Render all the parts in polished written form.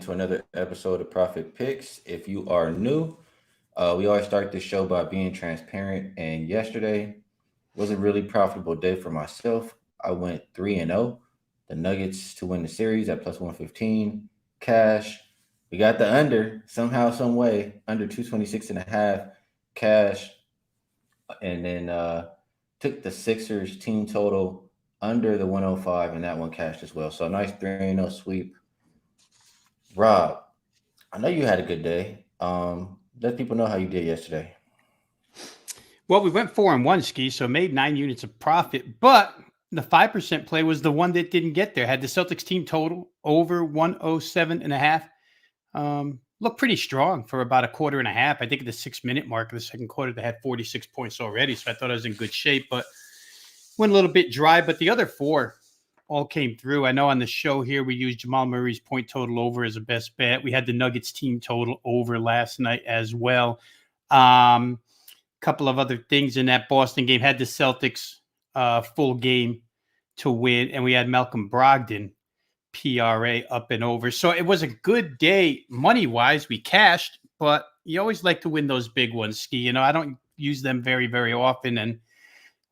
to another episode of Profit Picks. If you are new, we always start this show by being transparent. And yesterday was a really profitable day for myself. I went 3-0. The Nuggets to win the series at plus 115. Cash. We got the under somehow, some way, under 226 and a half cash. And then took the Sixers team total under the 105, and that one cashed as well. So a nice 3-0 sweep. Rob, I know you had a good day. Let people know how you did yesterday. Well, we went 4-1, Skee, so made 9 units of profit, but the 5% play was the one that didn't get there. Had the Celtics team total over 107.5. Looked pretty strong for about a quarter and a half. I think at the 6-minute mark of the second quarter, they had 46 points already, so I thought I was in good shape, but went a little bit dry. But the other 4 all came through. I know on the show here we used Jamal Murray's point total over as a best bet. We had the Nuggets team total over last night as well. Couple of other things in that Boston game. Had the Celtics full game to win, and we had Malcolm Brogdon PRA up and over. So it was a good day money-wise. We cashed, but you always like to win those big ones, Skee. You know, I don't use them very, very often, and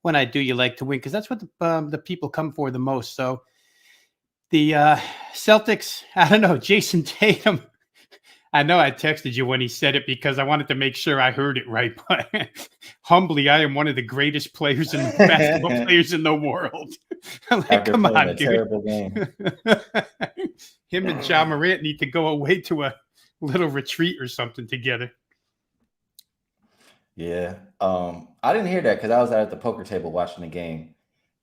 when I do, you like to win because that's what the people come for the most. So the Celtics, I don't know, Jason Tatum, I know I texted you when he said it because I wanted to make sure I heard it right. But humbly, I am one of the greatest players in the basketball players in the world. Like, come on, dude. Terrible game. Him and Ja Morant need to go away to a little retreat or something together. Yeah. I didn't hear that because I was out at the poker table watching the game.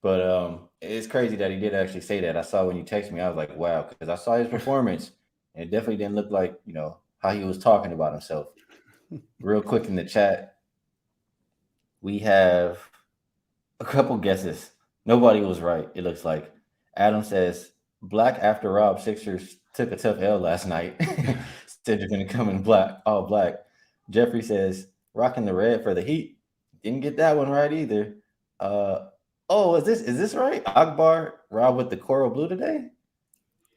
But it's crazy that he did actually say that. I saw when you texted me, I was like, wow, because I saw his performance and it definitely didn't look like, you know, how he was talking about himself. Real quick in the chat, we have a couple guesses. Nobody was right, it looks like. Adam says, black after Rob Sixers took a tough L last night. Said you're going to come in black, all black. Jeffrey says, rocking the red for the Heat. Didn't get that one right either. Is this right? Akbar, Rob with the coral blue today?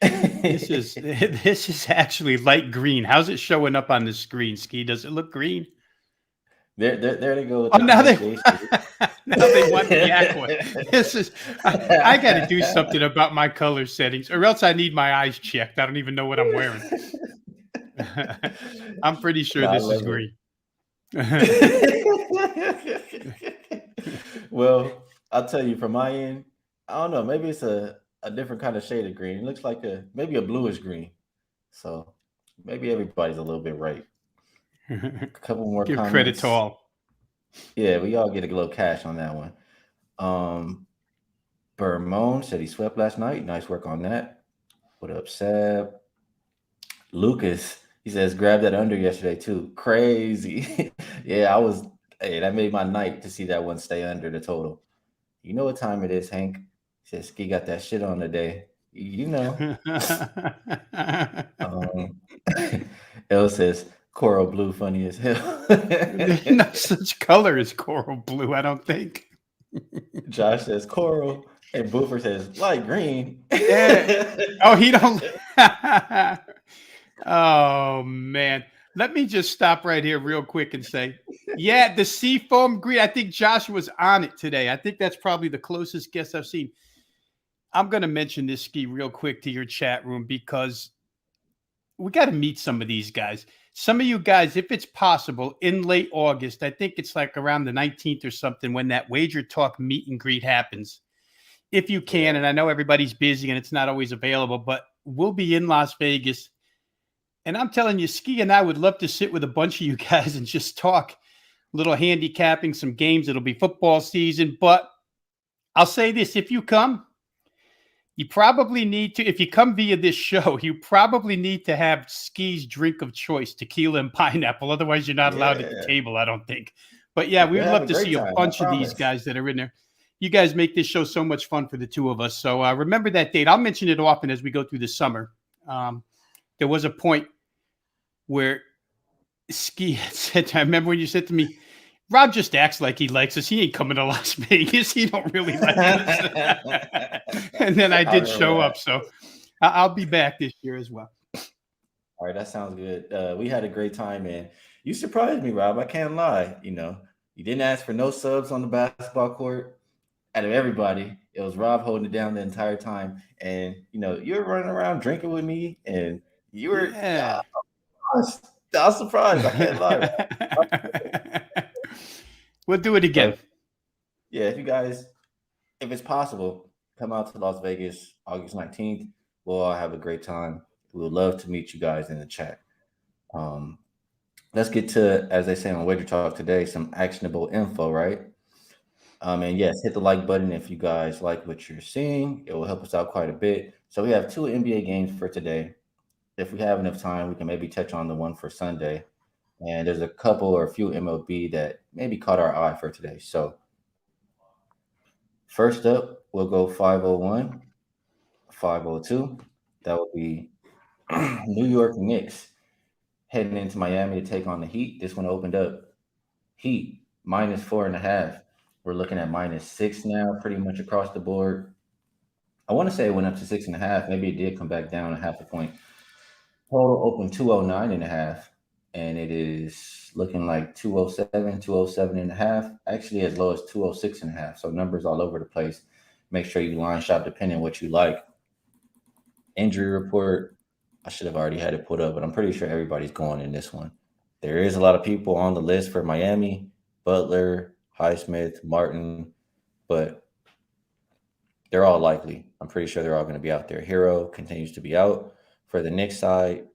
This is actually light green. How's it showing up on the screen, Skee? Does it look green? There they go. Now they want the aqua. This is I got to do something about my color settings, or else I need my eyes checked. I don't even know what I'm wearing. I'm pretty sure this is green. Well, I'll tell you from my end, I don't know. Maybe it's a different kind of shade of green. It looks like maybe a bluish green. So maybe everybody's a little bit right. A couple more Give comments. credit to all. Yeah, we all get a little cash on that one. Bermone said he swept last night. Nice work on that. What up, Seb? Lucas, he says, grab that under yesterday too. Crazy. Yeah, that made my night to see that one stay under the total. You know what time it is, Hank? He says, Skee got that shit on today. You know. Elle says, coral blue funny as hell. There's no such color as coral blue, I don't think. Josh says coral, and Boofer says light green. Yeah. Oh, he don't. Oh, man. Let me just stop right here real quick and say, yeah, the seafoam green. I think Josh was on it today. I think that's probably the closest guess I've seen. I'm going to mention this, Skee, real quick to your chat room because we got to meet some of these guys. Some of you guys, if it's possible, in late August, I think it's like around the 19th or something when that Wager Talk meet and greet happens. If you can, and I know everybody's busy and it's not always available, but we'll be in Las Vegas. And I'm telling you, Skee and I would love to sit with a bunch of you guys and just talk a little handicapping, some games. It'll be football season. But I'll say this, if you come, you probably need to, if you come via this show, you probably need to have Skee's drink of choice, tequila and pineapple. Otherwise, you're not allowed at the table, I don't think. But yeah, we would love to see a bunch of these guys that are in there. You guys make this show so much fun for the two of us. So remember that date. I'll mention it often as we go through the summer. There was a point where Skee said, I remember when you said to me, Rob just acts like he likes us. He ain't coming to Las Vegas. He don't really like us. And then I did show up. So I'll be back this year as well. All right, that sounds good. We had a great time, and you surprised me, Rob. I can't lie. You didn't ask for no subs on the basketball court. Out of everybody, it was Rob holding it down the entire time, and you were running around drinking with me, and you were. Yeah. I was surprised. I can't lie, Rob. We'll do it again. So yeah, if it's possible, come out to Las Vegas August 19th. We'll all have a great time. We would love to meet you guys in the chat. Um, let's get to, as they say on Wager Talk today, some actionable info, right? And yes, hit the like button if you guys like what you're seeing. It will help us out quite a bit. So we have two NBA games for today. If we have enough time, we can maybe touch on the one for Sunday. And there's a couple or a few MLB that maybe caught our eye for today. So first up, we'll go 501, 502. That will be New York Knicks heading into Miami to take on the Heat. This one opened up Heat -4.5. We're looking at -6 now, pretty much across the board. I want to say it went up to 6.5. Maybe it did come back down a half a point. Total open 209.5. And it is looking like 207, 207.5. Actually, as low as 206.5. So numbers all over the place. Make sure you line shop depending on what you like. Injury report. I should have already had it put up, but I'm pretty sure everybody's going in this one. There is a lot of people on the list for Miami: Butler, Highsmith, Martin, but they're all likely. I'm pretty sure they're all going to be out there. Hero continues to be out. For the Knicks side,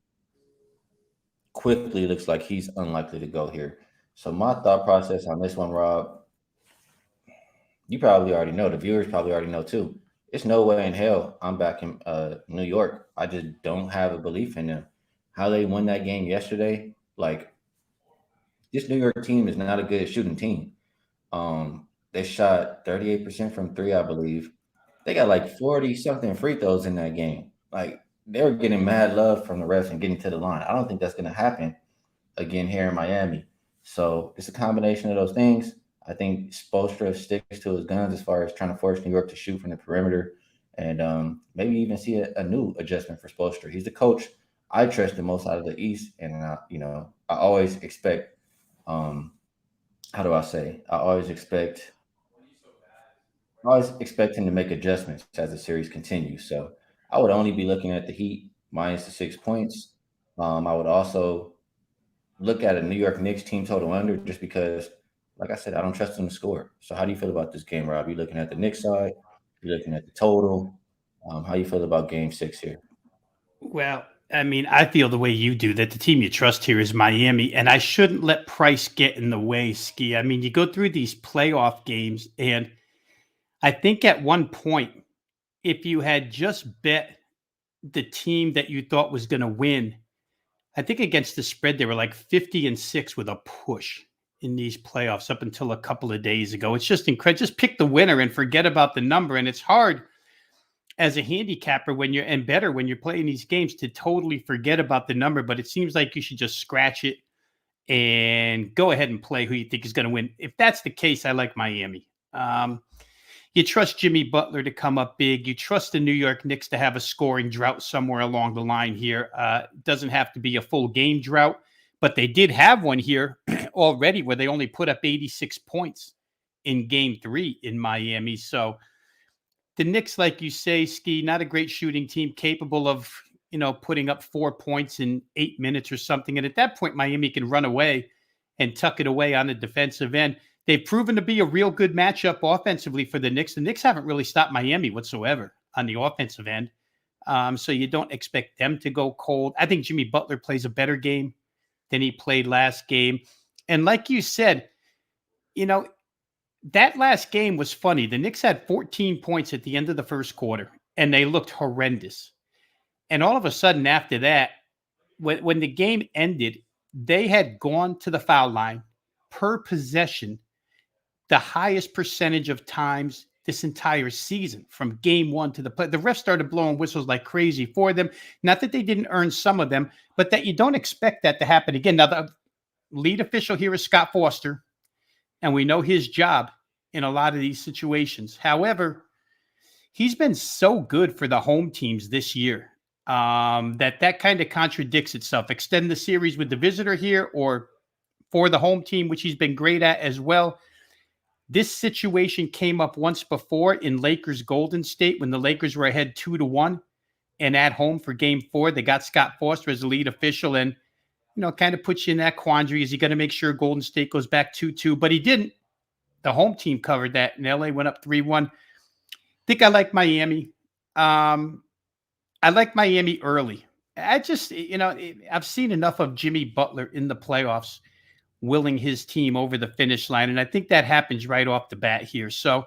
quickly looks like he's unlikely to go here. So my thought process on this one, Rob, you probably already know. The viewers probably already know too. It's no way in hell I'm back in New York. I just don't have a belief in them. How they won that game yesterday, like this New York team is not a good shooting team. They shot 38% from three, I believe. They got like 40 something free throws in that game. Like they were getting mad love from the refs and getting to the line. I don't think that's going to happen again here in Miami. So it's a combination of those things. I think Spoelstra sticks to his guns as far as trying to force New York to shoot from the perimeter, and maybe even see a new adjustment for Spoelstra. He's the coach I trust the most out of the East, and I always expect. Um, how do I say? I always expect him to make adjustments as the series continues. So I would only be looking at the Heat minus the 6 points. I would also look at a New York Knicks team total under just because, like I said, I don't trust them to score. So how do you feel about this game, Rob? You looking at the Knicks side? You looking at the total? How you feel about Game 6 here? Well, I mean, I feel the way you do that the team you trust here is Miami, and I shouldn't let price get in the way, Skee. I mean, you go through these playoff games, and I think at one point, if you had just bet the team that you thought was going to win, I think against the spread, they were like 50-6 with a push in these playoffs up until a couple of days ago. It's just incredible. Just pick the winner and forget about the number. And it's hard as a handicapper better when you're playing these games to totally forget about the number. But it seems like you should just scratch it and go ahead and play who you think is going to win. If that's the case, I like Miami. You trust Jimmy Butler to come up big. You trust the New York Knicks to have a scoring drought somewhere along the line here. It doesn't have to be a full game drought, but they did have one here already where they only put up 86 points in Game 3 in Miami. So the Knicks, like you say, Skee, not a great shooting team, capable of putting up 4 points in 8 minutes or something. And at that point, Miami can run away and tuck it away on the defensive end. They've proven to be a real good matchup offensively for the Knicks. The Knicks haven't really stopped Miami whatsoever on the offensive end. So you don't expect them to go cold. I think Jimmy Butler plays a better game than he played last game. And like you said, that last game was funny. The Knicks had 14 points at the end of the first quarter, and they looked horrendous. And all of a sudden after that, when the game ended, they had gone to the foul line per possession the highest percentage of times this entire season from game one to the play. The refs started blowing whistles like crazy for them. Not that they didn't earn some of them, but that you don't expect that to happen again. Now, the lead official here is Scott Foster, and we know his job in a lot of these situations. However, he's been so good for the home teams this year. that kind of contradicts itself. Extend the series with the visitor here or for the home team, which he's been great at as well. This situation came up once before in Lakers Golden State when the Lakers were ahead 2-1 and at home for game 4. They got Scott Foster as the lead official and, kind of puts you in that quandary. Is he going to make sure Golden State goes back 2-2? But he didn't. The home team covered that and LA went up 3-1. I think I like Miami. I like Miami early. I just, I've seen enough of Jimmy Butler in the playoffs willing his team over the finish line. And I think that happens right off the bat here. So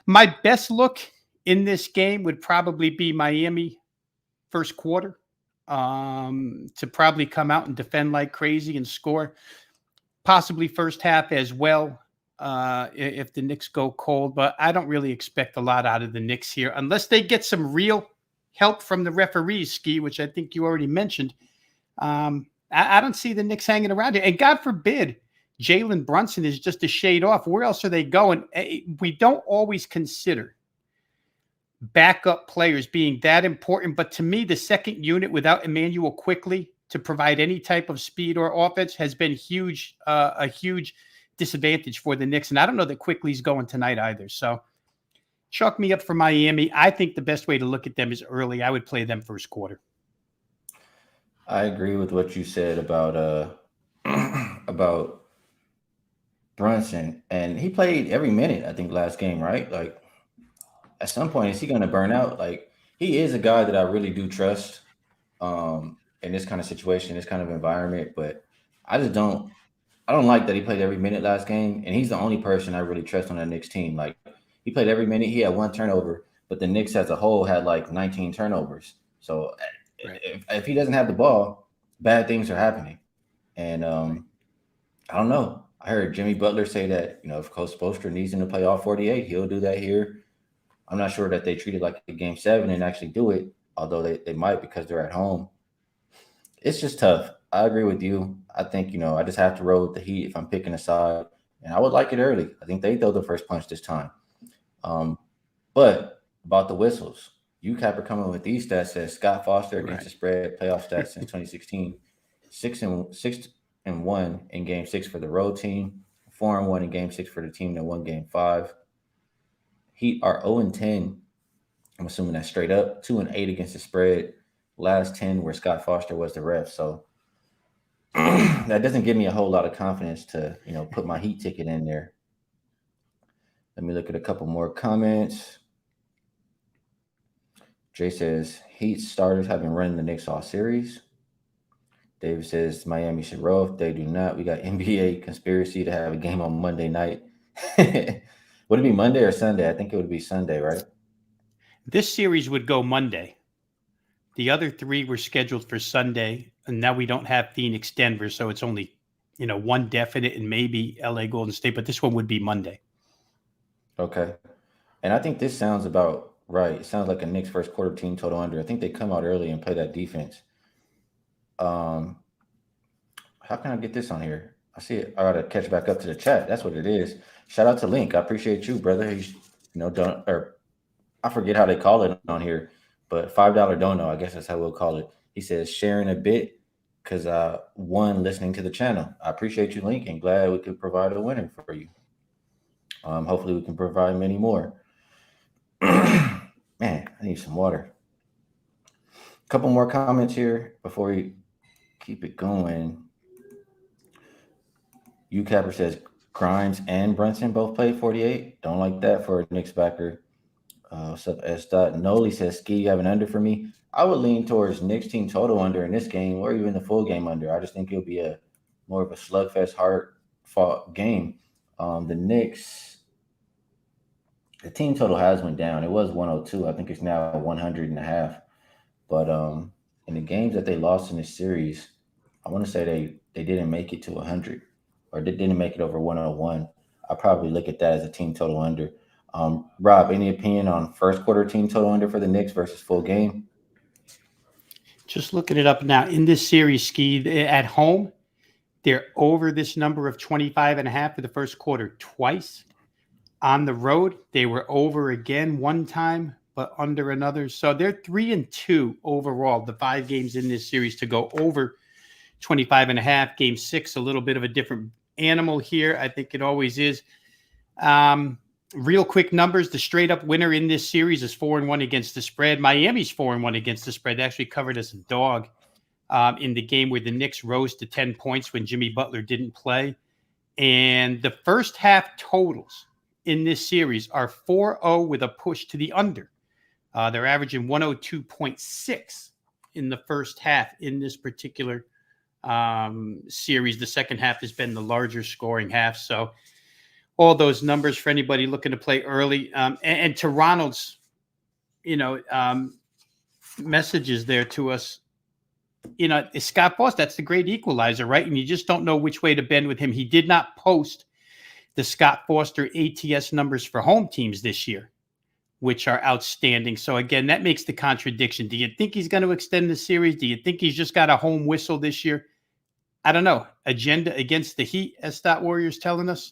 my best look in this game would probably be Miami first quarter to probably come out and defend like crazy and score. Possibly first half as well if the Knicks go cold. But I don't really expect a lot out of the Knicks here unless they get some real help from the referees, Skee, which I think you already mentioned. I don't see the Knicks hanging around here. And God forbid, Jalen Brunson is just a shade off. Where else are they going? We don't always consider backup players being that important. But to me, the second unit without Emmanuel Quickly to provide any type of speed or offense has been a huge disadvantage for the Knicks. And I don't know that Quickly's going tonight either. So chalk me up for Miami. I think the best way to look at them is early. I would play them first quarter. I agree with what you said about about Brunson, and he played every minute, I think, last game, right? Like at some point, is he going to burn out? Like he is a guy that I really do trust in this kind of situation, this kind of environment, but I don't like that he played every minute last game, and he's the only person I really trust on that Knicks team. Like he played every minute, he had 1 turnover, but the Knicks as a whole had like 19 turnovers. So right. if he doesn't have the ball, bad things are happening. And I don't know. I heard Jimmy Butler say that, if Coach Spoelstra needs him to play all 48, he'll do that here. I'm not sure that they treat it like a game 7 and actually do it, although they might because they're at home. It's just tough. I agree with you. I think, I just have to roll with the Heat if I'm picking a side. And I would like it early. I think they throw the first punch this time. But about the whistles, UCAP are coming with these stats. Says Scott Foster against the spread playoff stats since 2016, 6-1 in Game 6 for the road team, 4-1 in Game 6 for the team that won Game 5. Heat are 0-10. I'm assuming that's straight up. 2-8 against the spread. Last 10 where Scott Foster was the ref. So that doesn't give me a whole lot of confidence to put my Heat ticket in there. Let me look at a couple more comments. Jay says, Heat starters have been running the Knicks all series. David says, Miami should roll. If they do not, we got NBA conspiracy to have a game on Monday night. Would it be Monday or Sunday? I think it would be Sunday, right? This series would go Monday. The other 3 were scheduled for Sunday, and now we don't have Phoenix, Denver, so it's only, one definite and maybe LA Golden State, but this one would be Monday. Okay. And I think this sounds about right. It sounds like a Knicks first quarter team total under. I think they come out early and play that defense. How can I get this on here? I see it. I gotta catch back up to the chat. That's what it is. Shout out to Link. I appreciate you, brother. He's I forget how they call it on here, but $5 dono, I guess that's how we'll call it. He says sharing a bit because one listening to the channel. I appreciate you, Link, and glad we could provide a winner for you. Hopefully we can provide many more. Man, I need some water. A couple more comments here before we keep it going. UCapper says Grimes and Brunson both played 48. Don't like that for a Knicks backer. What's up, S. Noli says, Skee, you have an under for me? I would lean towards Knicks team total under in this game or even the full game under. I just think it'll be more of a slugfest, hard-fought game. The Knicks, the team total has went down. It was 102. I think it's now 100.5. But in the games that they lost in this series, I want to say they didn't make it to 100 or they didn't make it over 101. I probably look at that as a team total under. Rob, any opinion on first quarter team total under for the Knicks versus full game? Just looking it up now. In this series, Skee, at home, they're over this number of 25.5 for the first quarter twice. On the road, they were over again one time, but under another. So they're 3-2 overall, the 5 games in this series to go over 25.5. Game 6, a little bit of a different animal here. I think it always is. Real quick numbers. The straight up winner in this series is 4-1 against the spread. Miami's 4-1 against the spread. They actually covered as a dog in the game where the Knicks rose to 10 points when Jimmy Butler didn't play. And the first half totals in this series are 4-0 with a push to the under. They're averaging 102.6 in the first half in this particular series. The second half has been the larger scoring half. So all those numbers for anybody looking to play early. And to Ronald's, messages there to us, Scott Foster, that's the great equalizer, right? And you just don't know which way to bend with him. He did not post the Scott Foster ATS numbers for home teams this year, which are outstanding. So again, that makes the contradiction. Do you think he's going to extend the series? Do you think he's just got a home whistle this year? I don't know. Agenda against the Heat, as Stat Warrior's telling us.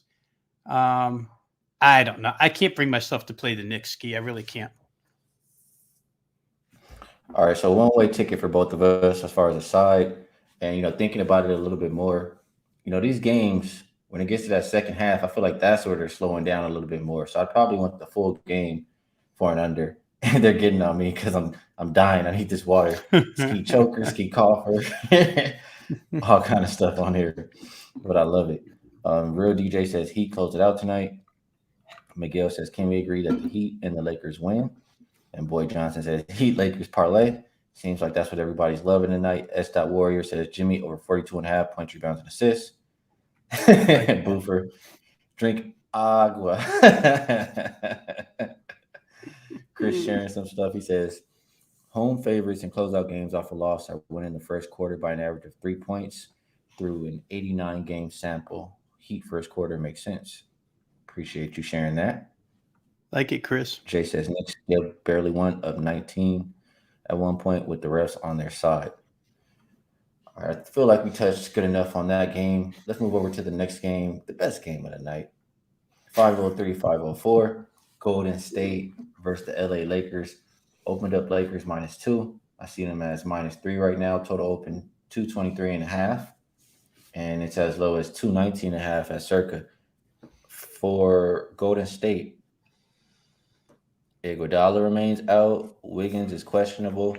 I don't know. I can't bring myself to play the Knicks, Skee. I really can't. All right, so one-way ticket for both of us as far as a side. And, thinking about it a little bit more, these games, when it gets to that second half, I feel like that's where they're slowing down a little bit more. So I'd probably want the full game for an under. And they're getting on me because I'm dying. I need this water. Skee choker, Skee cougher, all kind of stuff on here. But I love it. Real DJ says Heat closed it out tonight. Miguel says, can we agree that the Heat and the Lakers win? And Boy Johnson says Heat Lakers parlay. Seems like that's what everybody's loving tonight. S. Warrior says Jimmy over 42.5 points, rebounds, and assists. Boofer, drink agua. Chris sharing some stuff. He says home favorites and closeout games off a loss are winning the first quarter by an average of 3 points through an 89 game sample. Heat first quarter makes sense. Appreciate you sharing that. Like it, Chris. Jay says Knicks barely won up 19 at one point with the refs on their side. All right, I feel like we touched good enough on that game. Let's move over to the next game, the best game of the night. 503-504, Golden State versus the LA Lakers. Opened up Lakers -2. I see them as -3 right now. Total open 223.5. And it's as low as 219.5 at circa. For Golden State, Iguodala remains out. Wiggins is questionable.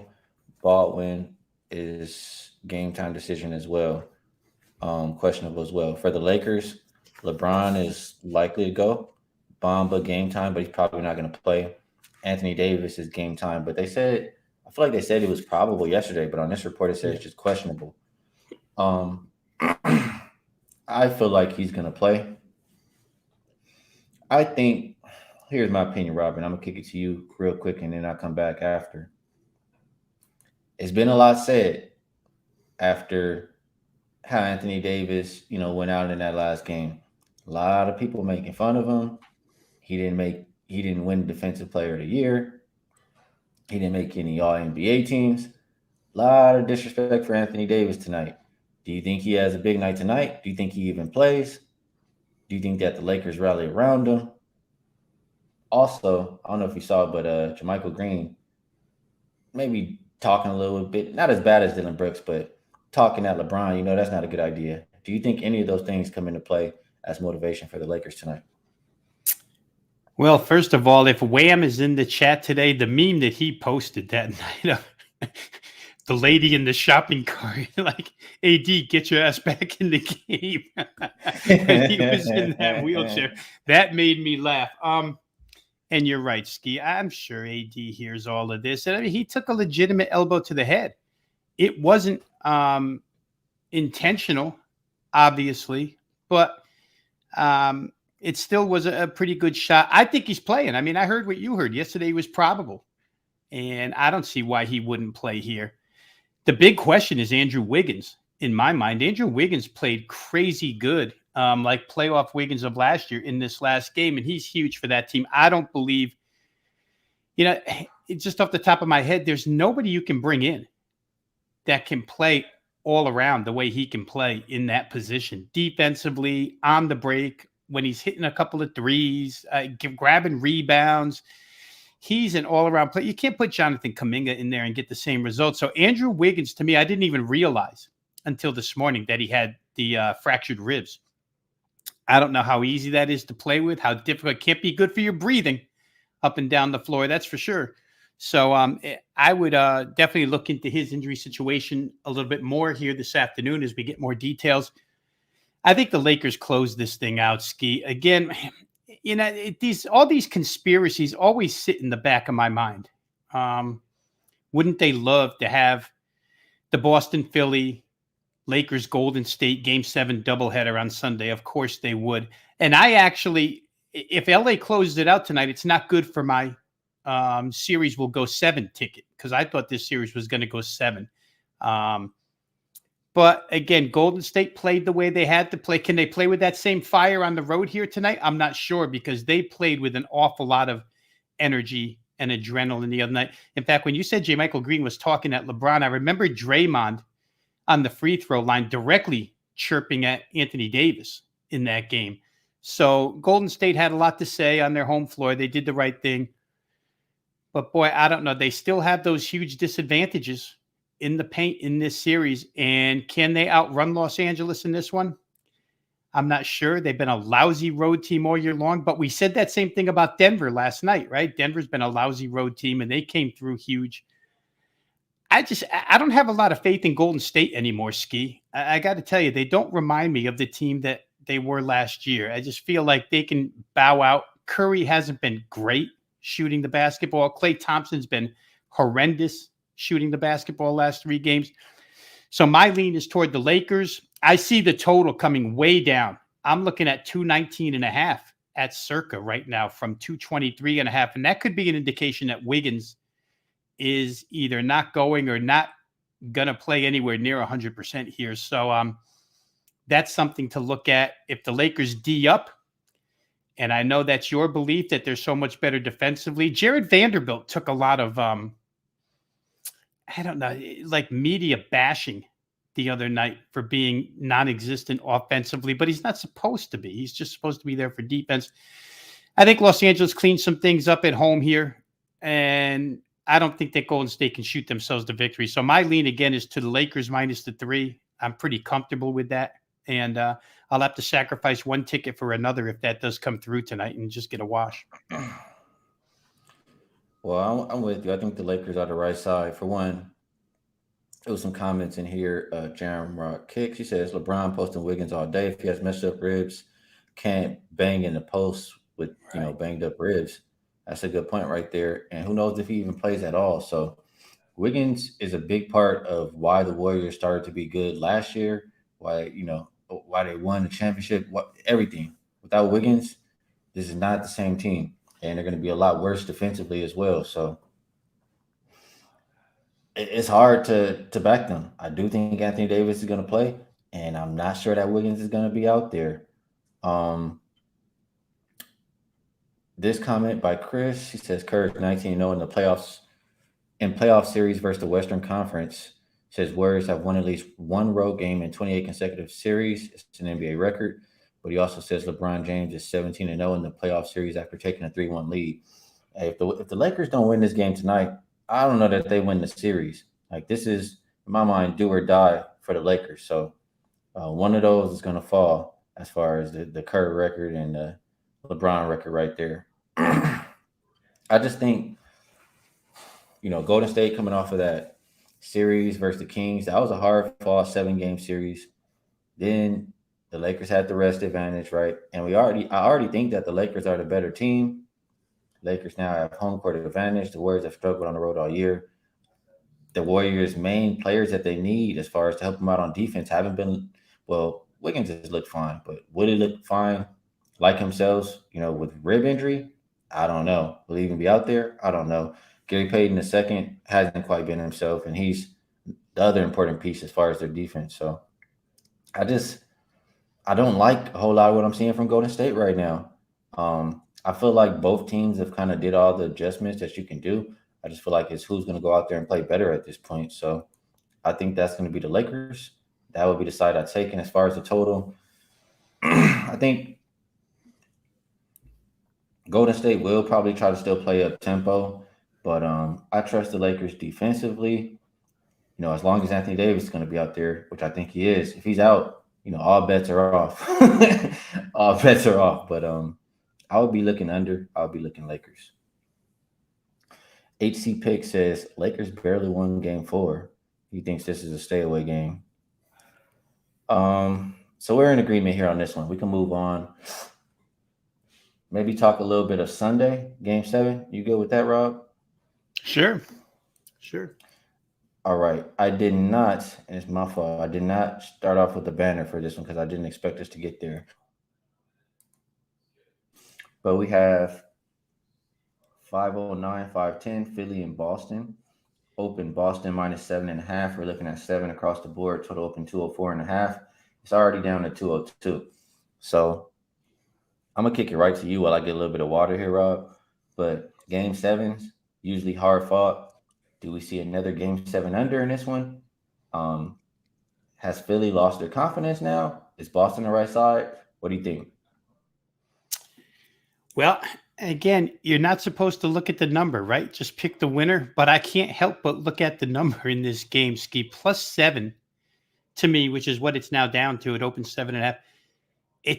Baldwin is game time decision as well. Questionable as well. For the Lakers, LeBron is likely to go. Bamba game time, but he's probably not going to play. Anthony Davis is game time, but I feel like they said it was probable yesterday, but on this report it says it's just questionable. I feel like he's going to play. I think, here's my opinion, Robin. I'm going to kick it to you real quick, and then I'll come back after. It's been a lot said after how Anthony Davis, went out in that last game. A lot of people making fun of him. He didn't win Defensive Player of the Year. He didn't make any All-NBA teams. A lot of disrespect for Anthony Davis tonight. Do you think he has a big night tonight? Do you think he even plays? Do you think that the Lakers rally around him? Also, I don't know if you saw, but Jermichael Green maybe talking a little bit, not as bad as Dylan Brooks, but talking at LeBron, that's not a good idea. Do you think any of those things come into play as motivation for the Lakers tonight? Well, first of all, if Wham is in the chat today, the meme that he posted that night of the lady in the shopping cart, like, AD, get your ass back in the game. And he was in that wheelchair. That made me laugh. And you're right, Skee. I'm sure AD hears all of this. And I mean, he took a legitimate elbow to the head. It wasn't intentional, obviously, but it still was a pretty good shot. I think he's playing. I mean, I heard what you heard. Yesterday he was probable. And I don't see why he wouldn't play here. The big question is Andrew Wiggins, in my mind. Andrew Wiggins played crazy good, like playoff Wiggins of last year in this last game, and he's huge for that team. I don't believe, just off the top of my head, there's nobody you can bring in that can play all around the way he can play in that position. Defensively, on the break, when he's hitting a couple of threes, grabbing rebounds. he's an all-around player. You can't put Jonathan Kuminga in there and get the same results. So Andrew Wiggins, to me, I didn't even realize until this morning that he had the fractured ribs. I don't know how easy that is to play with, how difficult. It can't be good for your breathing up and down the floor, that's for sure. So I would definitely look into his injury situation a little bit more here this afternoon as we get more details. I think the Lakers close this thing out, Skee. Again, all these conspiracies always sit in the back of my mind. Wouldn't they love to have the Boston Philly Lakers Golden State Game 7 doubleheader on Sunday? Of course they would. And I actually, if LA closes it out tonight, it's not good for my series will go 7 ticket, because I thought this series was going to go 7. But again, Golden State played the way they had to play. Can they play with that same fire on the road here tonight? I'm not sure, because they played with an awful lot of energy and adrenaline the other night. In fact, when you said J. Michael Green was talking at LeBron, I remember Draymond on the free throw line directly chirping at Anthony Davis in that game. So Golden State had a lot to say on their home floor. They did the right thing. But boy, I don't know. They still have those huge disadvantages in the paint in this series. And can they outrun Los Angeles in this one? I'm not sure. They've been a lousy road team all year long. But we said that same thing about Denver last night, right? Denver's been a lousy road team, and they came through huge. I don't have a lot of faith in Golden State anymore, Skee. I got to tell you, they don't remind me of the team that they were last year. I just feel like they can bow out. Curry hasn't been great shooting the basketball. Klay Thompson's been horrendous shooting the basketball last 3 games. So my lean is toward the Lakers. I see the total coming way down. I'm looking at 219.5 at circa right now from 223.5. And that could be an indication that Wiggins is either not going or not going to play anywhere near 100% here. So that's something to look at. If the Lakers D up, and I know that's your belief that they're so much better defensively. Jared Vanderbilt took a lot of, I don't know, like media bashing the other night for being non-existent offensively, but he's not supposed to be. He's just supposed to be there for defense. I think Los Angeles cleaned some things up at home here, and I don't think that Golden State can shoot themselves to victory. So my lean again is to the Lakers minus the 3. I'm pretty comfortable with that. And I'll have to sacrifice 1 ticket for another if that does come through tonight and just get a wash. Well, I'm with you. I think the Lakers are the right side. For one, there was some comments in here. Jamrock Kicks, he says, LeBron posting Wiggins all day. If he has messed up ribs, can't bang in the post with, banged up ribs. That's a good point right there. And who knows if he even plays at all. So Wiggins is a big part of why the Warriors started to be good last year, why they won the championship, everything. Without Wiggins, this is not the same team. And they're going to be a lot worse defensively as well. So it's hard to back them. I do think Anthony Davis is going to play, and I'm not sure that Wiggins is going to be out there. This comment by Chris, he says Curry's 19-0 in the playoffs. In playoff series versus the Western Conference, says Warriors have won at least 1 road game in 28 consecutive series. It's an NBA record. But he also says LeBron James is 17-0 in the playoff series after taking a 3-1 lead. If the Lakers don't win this game tonight, I don't know that they win the series. Like, this is, in my mind, do or die for the Lakers. So one of those is going to fall as far as the Curry record and the LeBron record right there. I just think, Golden State coming off of that series versus the Kings, that was a hard-fought 7-game series. Then the Lakers had the rest advantage, right? And I already think that the Lakers are the better team. Lakers now have home court advantage. The Warriors have struggled on the road all year. The Warriors' main players that they need as far as to help them out on defense haven't been – well, Wiggins has looked fine, but would he look fine like himself, with rib injury? I don't know. Will he even be out there? I don't know. Gary Payton II hasn't quite been himself, and he's the other important piece as far as their defense. So I don't like a whole lot of what I'm seeing from Golden State right now. I feel like both teams have kind of did all the adjustments that you can do. I just feel like it's who's going to go out there and play better at this point. So I think that's going to be the Lakers. That would be the side I'd take. And as far as the total, I think Golden State will probably try to still play up tempo, but I trust the Lakers defensively. As long as Anthony Davis is going to be out there, which I think he is, if he's out, all bets are off. All bets are off. But I would be looking under. I would be looking Lakers. HC Pick says Lakers barely won game 4. He thinks this is a stay away game. So we're in agreement here on this one. We can move on. Maybe talk a little bit of Sunday, game 7. You good with that, Rob? Sure. All right. I did not, and it's my fault. I did not start off with the banner for this one because I didn't expect us to get there. But we have 509, 510, Philly and Boston. Open Boston minus 7.5. We're looking at 7 across the board. Total open 204.5. It's already down to 202. So I'm gonna kick it right to you while I get a little bit of water here, Rob. But game 7s usually hard fought. Do we see another game 7 under in this one? Has Philly lost their confidence now? Is Boston the right side? What do you think? Well, again, you're not supposed to look at the number, right? Just pick the winner. But I can't help but look at the number in this game, Skee. +7 to me, which is what it's now down to. It opens 7.5.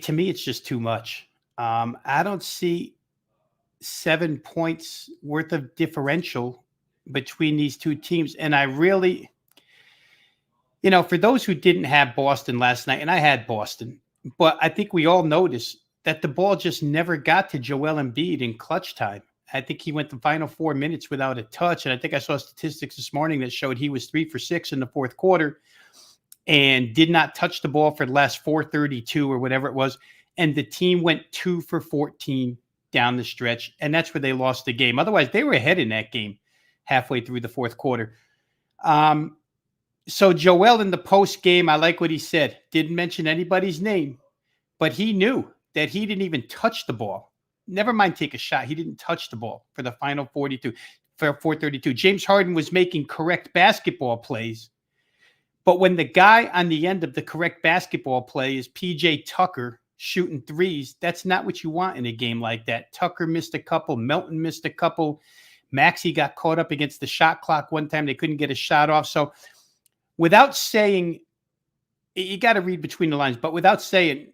To me, it's just too much. I don't see 7 points worth of differential between these two teams. And I really, for those who didn't have Boston last night, and I had Boston, but I think we all noticed that the ball just never got to Joel Embiid in clutch time. I think he went the final 4 minutes without a touch. And I think I saw statistics this morning that showed he was 3 for 6 in the fourth quarter and did not touch the ball for the last 4:32 or whatever it was. And the team went 2 for 14 down the stretch. And that's where they lost the game. Otherwise, they were ahead in that game halfway through the fourth quarter. So Joel in the post game, I like what he said. Didn't mention anybody's name, but he knew that he didn't even touch the ball. Never mind take a shot. He didn't touch the ball for the final 4:32. James Harden was making correct basketball plays. But when the guy on the end of the correct basketball play is PJ Tucker shooting threes, that's not what you want in a game like that. Tucker missed a couple. Melton missed a couple. Maxey got caught up against the shot clock one time. They couldn't get a shot off. So without saying, you got to read between the lines, but without saying,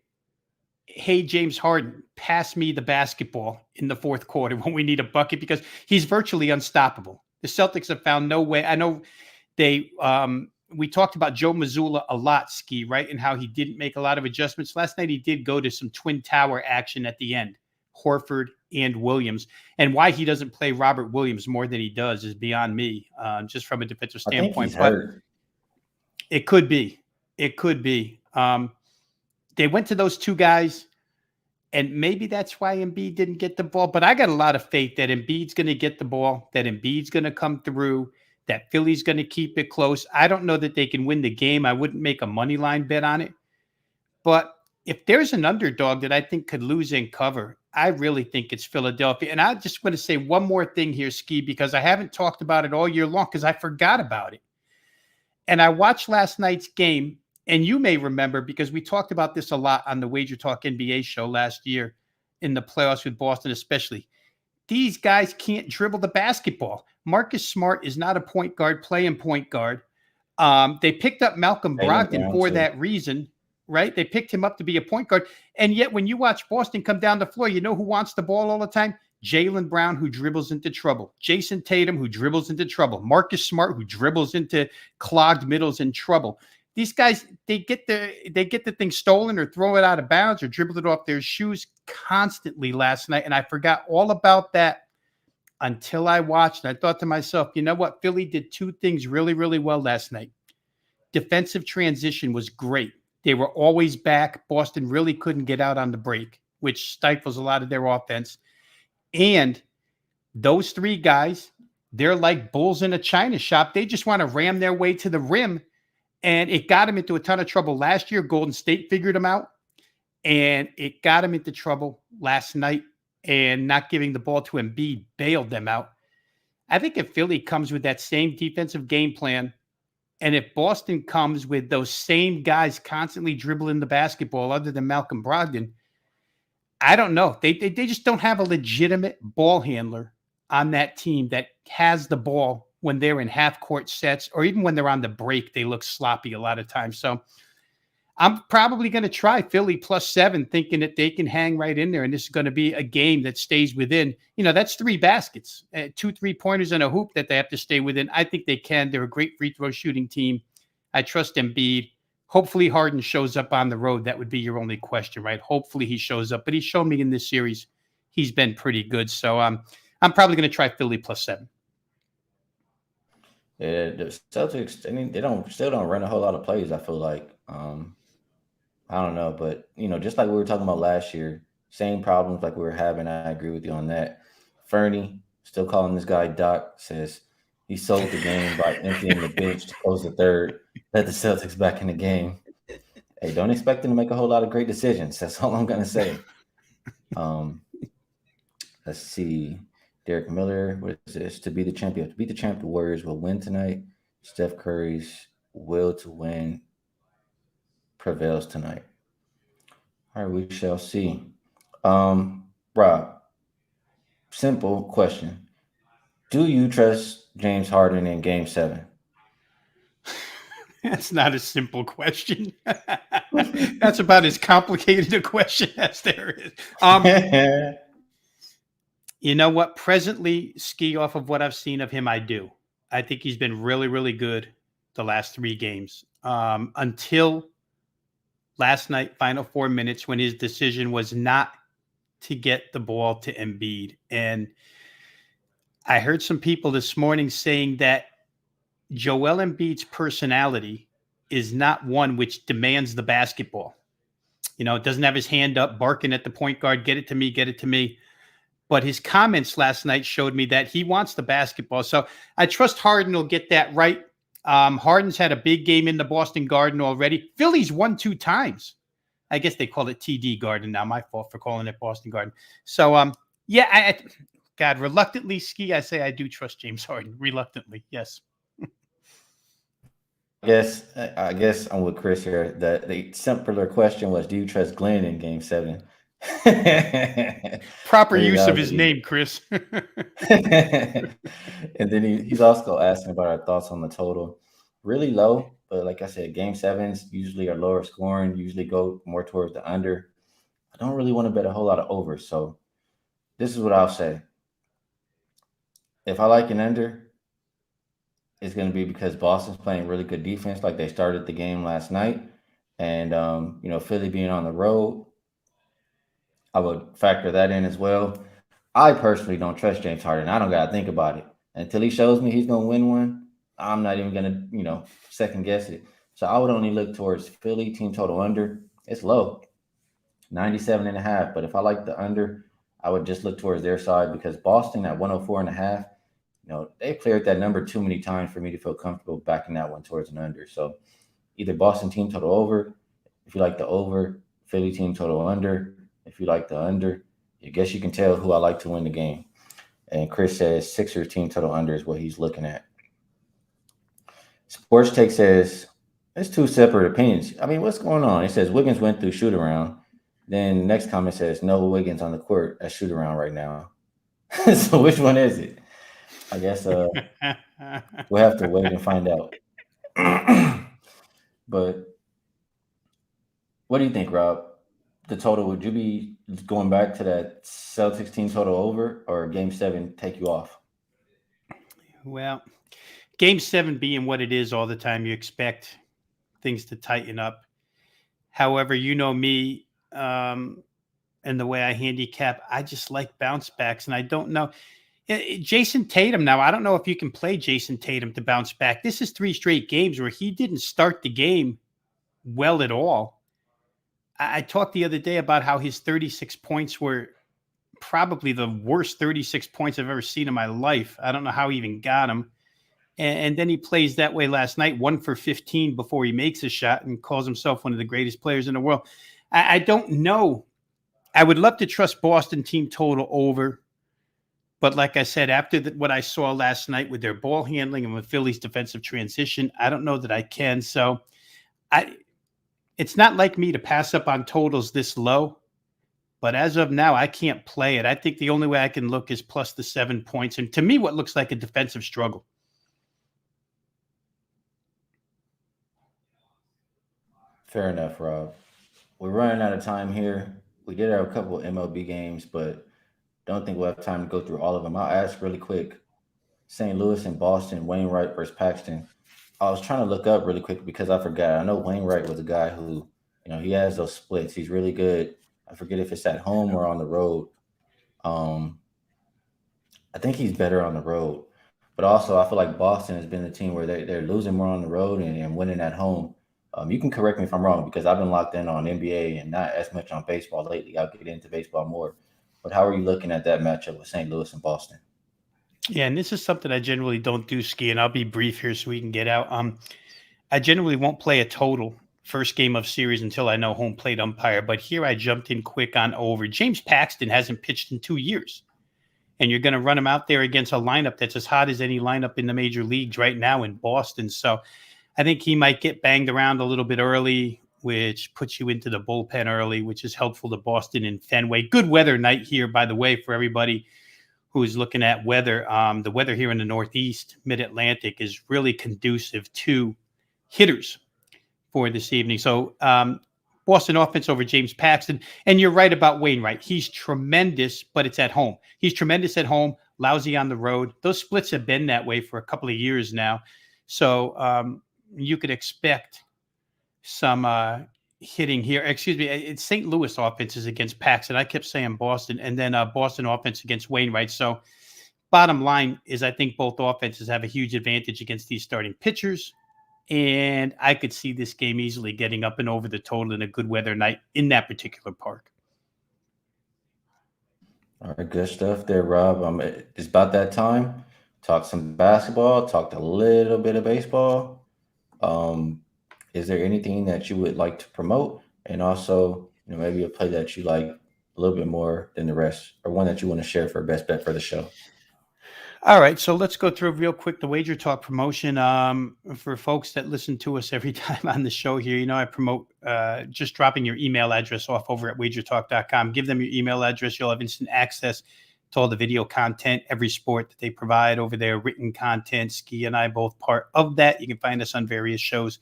hey, James Harden, pass me the basketball in the fourth quarter when we need a bucket, because he's virtually unstoppable. The Celtics have found no way. I know we talked about Joe Mazzulla a lot, Skee, right? And how he didn't make a lot of adjustments. Last night, he did go to some twin tower action at the end, Horford and Williams. And why he doesn't play Robert Williams more than he does is beyond me, just from a defensive standpoint. I think he's hurt. It could be. They went to those two guys, and maybe that's why Embiid didn't get the ball. But I got a lot of faith that Embiid's going to get the ball, that Embiid's going to come through, that Philly's going to keep it close. I don't know that they can win the game. I wouldn't make a money line bet on it. But if there's an underdog that I think could lose and cover, I really think it's Philadelphia. And I just want to say one more thing here, Skee, because I haven't talked about it all year long because I forgot about it. And I watched last night's game, and you may remember because we talked about this a lot on the Wager Talk NBA show last year in the playoffs with Boston especially. These guys can't dribble the basketball. Marcus Smart is not a point guard playing point guard. They picked up Malcolm Brogdon for that reason, right? They picked him up to be a point guard. And yet when you watch Boston come down the floor, you know who wants the ball all the time? Jaylen Brown, who dribbles into trouble. Jason Tatum, who dribbles into trouble. Marcus Smart, who dribbles into clogged middles in trouble. These guys, they get the thing stolen or throw it out of bounds or dribble it off their shoes constantly last night. And I forgot all about that until I watched. And I thought to myself, you know what? Philly did two things really, really well last night. Defensive transition was great. They were always back. Boston really couldn't get out on the break, which stifles a lot of their offense. And those three guys, they're like bulls in a china shop. They just want to ram their way to the rim. And it got him into a ton of trouble last year. Golden State figured him out. And it got him into trouble last night. And not giving the ball to Embiid bailed them out. I think if Philly comes with that same defensive game plan, and if Boston comes with those same guys constantly dribbling the basketball other than Malcolm Brogdon, I don't know. They just don't have a legitimate ball handler on that team that has the ball when they're in half court sets, or even when they're on the break. They look sloppy a lot of times. So I'm probably going to try Philly +7, thinking that they can hang right in there. And this is going to be a game that stays within, that's 3 baskets, 2 3-pointers and a hoop that they have to stay within. I think they can. They're a great free throw shooting team. I trust Embiid. Hopefully Harden shows up on the road. That would be your only question, right? Hopefully he shows up. But he's shown me in this series he's been pretty good. So I'm probably going to try Philly +7. Yeah, the Celtics, they still don't run a whole lot of plays, I feel like. I don't know, but just like we were talking about last year, same problems like we were having. I agree with you on that. Fernie, still calling this guy Doc, says he sold the game by emptying the bench to close the third, let the Celtics back in the game. Hey, don't expect him to make a whole lot of great decisions. That's all I'm gonna say. Let's see. Derek Miller, what is this? To be the champion. To beat the champ, the Warriors will win tonight. Steph Curry's will to win prevails tonight. All right, we shall see. Rob, simple question. Do you trust James Harden in game 7? That's not a simple question. That's about as complicated a question as there is. You know what? Presently, Skee, off of what I've seen of him, I do. I think he's been really, really good the last 3 games. Until last night, final 4 minutes, when his decision was not to get the ball to Embiid. And I heard some people this morning saying that Joel Embiid's personality is not one which demands the basketball. It doesn't have his hand up, barking at the point guard, get it to me, get it to me. But his comments last night showed me that he wants the basketball. So I trust Harden will get that right. Harden's had a big game in the Boston Garden already. Philly's won 2 times. I guess they call it TD Garden now. My fault for calling it Boston Garden. So, yeah, God, reluctantly, Skee, I say I do trust James Harden. Reluctantly, yes. I guess I'm with Chris here. The simpler question was, do you trust Glenn in game 7? Proper use of his name, Chris. And then he's also asking about our thoughts on the total. Really low, but like I said, game 7s usually are lower scoring, usually go more towards the under. I don't really want to bet a whole lot of over. So this is what I'll say. If I like an under, it's going to be because Boston's playing really good defense like they started the game last night. And, Philly being on the road, I would factor that in as well. I personally don't trust James Harden. I don't got to think about it. Until he shows me he's going to win one, I'm not even going to, second guess it. So I would only look towards Philly team total under. It's low, 97.5. But if I like the under, I would just look towards their side because Boston at 104.5, they've cleared that number too many times for me to feel comfortable backing that one towards an under. So either Boston team total over, if you like the over, Philly team total under. If you like the under, I guess you can tell who I like to win the game. And Chris says Sixers team total under is what he's looking at. Sports Take says it's 2 separate opinions. I mean, what's going on? It says Wiggins went through shoot around. Then next comment says no Wiggins on the court at shoot around right now. So which one is it? I guess we'll have to wait and find out. But what do you think, Rob? The total, would you be going back to that Celtics team total over or game 7 take you off? Well, game 7 being what it is all the time, you expect things to tighten up. However, you know me and the way I handicap, I just like bounce backs, and I don't know. Jason Tatum now, I don't know if you can play Jason Tatum to bounce back. This is 3 straight games where he didn't start the game well at all. I talked the other day about how his 36 points were probably the worst 36 points I've ever seen in my life. I don't know how he even got them. And then he plays that way last night, 1 for 15 before he makes a shot and calls himself one of the greatest players in the world. I don't know. I would love to trust Boston team total over. But like I said, after what I saw last night with their ball handling and with Philly's defensive transition, I don't know that I can. So it's not like me to pass up on totals this low. But as of now, I can't play it. I think the only way I can look is plus the 7 points. And to me, what looks like a defensive struggle. Fair enough, Rob. We're running out of time here. We did have a couple MLB games, but don't think we'll have time to go through all of them. I'll ask really quick. St. Louis and Boston, Wainwright versus Paxton. I was trying to look up really quick because I forgot. I know Wainwright was a guy who, he has those splits. He's really good. I forget if it's at home or on the road. Um, I think he's better on the road. But also, I feel like Boston has been the team where they're losing more on the road and winning at home. You can correct me if I'm wrong because I've been locked in on NBA and not as much on baseball lately. I'll get into baseball more. But how are you looking at that matchup with St. Louis and Boston? Yeah, and this is something I generally don't do, Ski, and I'll be brief here so we can get out. I generally won't play a total first game of series until I know home plate umpire, but here I jumped in quick on over. James Paxton hasn't pitched in 2 years, and you're going to run him out there against a lineup that's as hot as any lineup in the major leagues right now in Boston. So I think he might get banged around a little bit early, which puts you into the bullpen early, which is helpful to Boston and Fenway. Good weather night here, by the way, for everybody who is looking at weather. The weather here in the Northeast, Mid-Atlantic, is really conducive to hitters for this evening. So Boston offense over James Paxton. And you're right about Wainwright. He's tremendous, but it's at home. He's tremendous at home, lousy on the road. Those splits have been that way for a couple of years now. So you could expect some hitting here. Excuse me. It's St. Louis offenses against Paxton. I kept saying Boston, and then Boston offense against Wainwright. So bottom line is I think both offenses have a huge advantage against these starting pitchers. And I could see this game easily getting up and over the total in a good weather night in that particular park. All right, good stuff there, Rob. It's about that time. Talk some basketball, talked a little bit of baseball. Um, is there anything that you would like to promote? And also, maybe a play that you like a little bit more than the rest, or one that you want to share for best bet for the show? All right, so let's go through real quick the Wager Talk promotion. For folks that listen to us every time on the show here, I promote just dropping your email address off over at wagertalk.com. Give them your email address. You'll have instant access to all the video content, every sport that they provide over there, written content. Skee and I both part of that. You can find us on various shows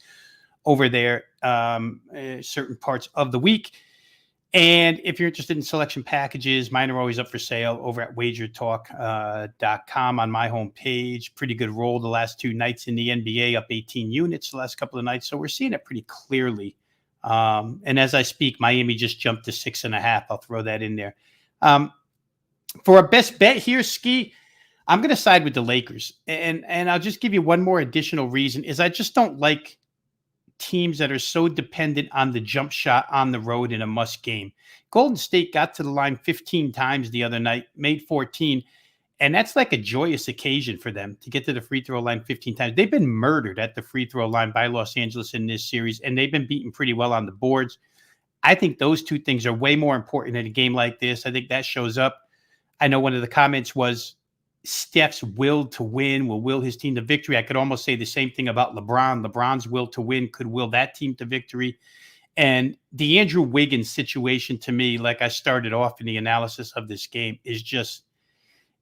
over there, certain parts of the week. And if you're interested in selection packages, mine are always up for sale over at wagertalk.com on my homepage. Pretty good roll the last 2 nights in the NBA, up 18 units the last couple of nights. So we're seeing it pretty clearly. And as I speak, Miami just jumped to 6.5. I'll throw that in there. For a best bet here, Skee, I'm going to side with the Lakers. And I'll just give you one more additional reason is I just don't like teams that are so dependent on the jump shot on the road in a must game. Golden State got to the line 15 times the other night, made 14, and that's like a joyous occasion for them to get to the free throw line 15 times. They've been murdered at the free throw line by Los Angeles in this series, and they've been beaten pretty well on the boards. I think those two things are way more important in a game like this. I think that shows up. I know one of the comments was Steph's will to win will will his team to victory. I could almost say the same thing about LeBron. LeBron's will to win could will that team to victory. And the Andrew Wiggins situation, to me, like I started off in the analysis of this game, is just,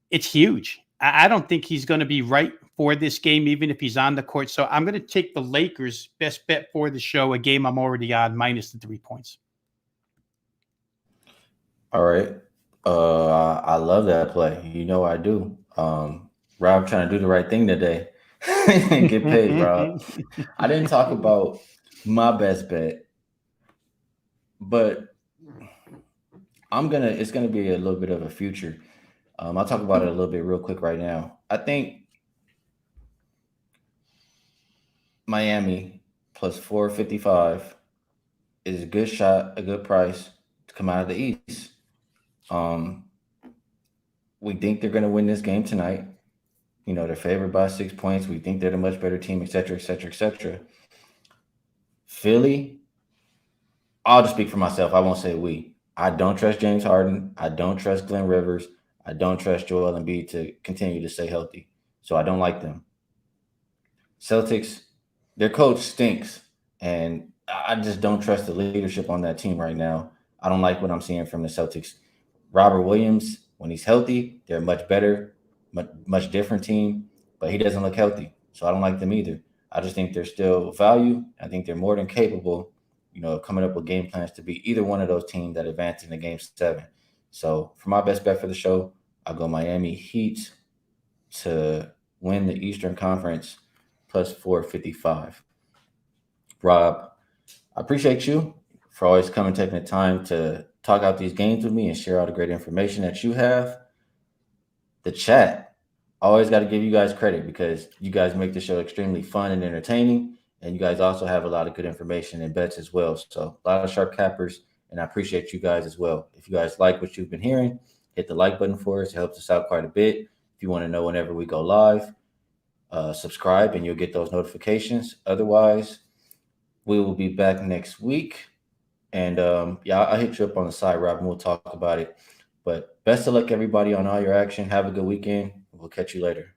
it's huge. I don't think he's going to be right for this game, even if he's on the court. So I'm going to take the Lakers best bet for the show, a game I'm already on, minus the 3 points. All right. I love that play. I do. Rob trying to do the right thing today. Get paid, Rob. I didn't talk about my best bet, but it's gonna be a little bit of a future. I'll talk about it a little bit real quick right now. I think Miami plus 455 is a good shot, a good price to come out of the East. We think they're going to win this game tonight. They're favored by 6 points. We think they're the much better team, et cetera, et cetera, et cetera. Philly, I'll just speak for myself. I won't say we. I don't trust James Harden. I don't trust Glenn Rivers. I don't trust Joel Embiid to continue to stay healthy. So I don't like them. Celtics, their coach stinks. And I just don't trust the leadership on that team right now. I don't like what I'm seeing from the Celtics. Robert Williams, when he's healthy, they're much better, much different team, but he doesn't look healthy. So I don't like them either. I just think they're still value. I think they're more than capable, of coming up with game plans to beat either one of those teams that advance into game 7. So for my best bet for the show, I'll go Miami Heat to win the Eastern Conference plus 455. Rob, I appreciate you for always coming, taking the time to talk out these games with me and share all the great information that you have. The chat, always got to give you guys credit because you guys make the show extremely fun and entertaining. And you guys also have a lot of good information and bets as well. So a lot of sharp cappers, and I appreciate you guys as well. If you guys like what you've been hearing, hit the like button for us. It helps us out quite a bit. If you want to know whenever we go live, subscribe and you'll get those notifications. Otherwise, we will be back next week. And yeah, I'll hit you up on the side, Rob, and we'll talk about it. But best of luck, everybody, on all your action. Have a good weekend. We'll catch you later.